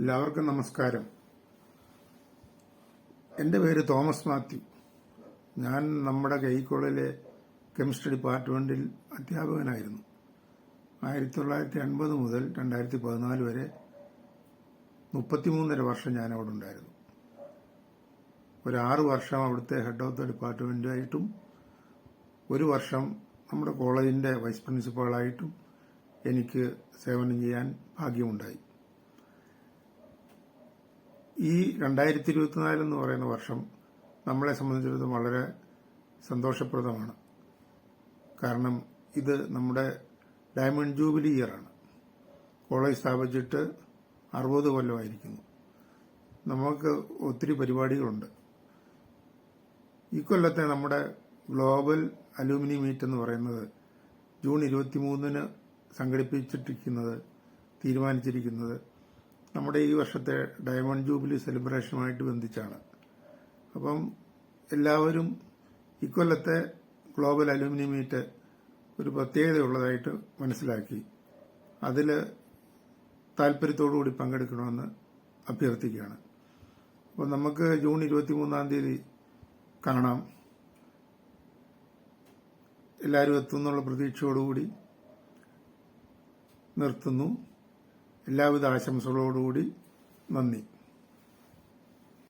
എല്ലാവർക്കും നമസ്കാരം. എൻ്റെ പേര് തോമസ് മാത്യു. ഞാൻ നമ്മുടെ കോളേജിലെ കെമിസ്ട്രി ഡിപ്പാർട്ട്മെൻറ്റിൽ അധ്യാപകനായിരുന്നു. 1980 മുതൽ 2014 വരെ 33.5 വർഷം ഞാൻ അവിടെ ഉണ്ടായിരുന്നു. ഒരു 6 വർഷം അവിടുത്തെ ഹെഡ് ഓഫ് ദ ഡിപ്പാർട്ട്മെൻറ്റായിട്ടും 1 വർഷം നമ്മുടെ കോളേജിൻ്റെ വൈസ് പ്രിൻസിപ്പാളായിട്ടും എനിക്ക് സേവനം ചെയ്യാൻ ഭാഗ്യമുണ്ടായി. ഈ 2024 എന്ന് പറയുന്ന വർഷം നമ്മളെ സംബന്ധിച്ചിടത്തോളം വളരെ സന്തോഷപ്രദമാണ്. കാരണം ഇത് നമ്മുടെ ഡയമണ്ട് ജൂബിലി ഇയറാണ്. കോളേജ് സ്ഥാപിച്ചിട്ട് 60 കൊല്ലമായിരിക്കുന്നു. നമുക്ക് ഒത്തിരി പരിപാടികളുണ്ട്. ഈ കൊല്ലത്തെ നമ്മുടെ ഗ്ലോബൽ അലൂമിനി മീറ്റ് എന്ന് പറയുന്നത് ജൂൺ 23 തീരുമാനിച്ചിരിക്കുന്നത് നമ്മുടെ ഈ വർഷത്തെ ഡയമണ്ട് ജൂബിലി സെലിബ്രേഷനുമായിട്ട് ബന്ധിച്ചാണ്. അപ്പം എല്ലാവരും ഇക്കൊല്ലത്തെ ഗ്ലോബൽ അലൂമിനി മീറ്റ് ഒരു പ്രത്യേകതയുള്ളതായിട്ട് മനസ്സിലാക്കി അതിൽ താല്പര്യത്തോടുകൂടി പങ്കെടുക്കണമെന്ന് അഭ്യർത്ഥിക്കുകയാണ്. അപ്പോൾ നമുക്ക് ജൂൺ 23 കാണാം. എല്ലാവരും എത്തുന്നുള്ള പ്രതീക്ഷയോടുകൂടി നിർത്തുന്നു. എല്ലാവിധ ആശംസകളോടുകൂടി നന്ദി.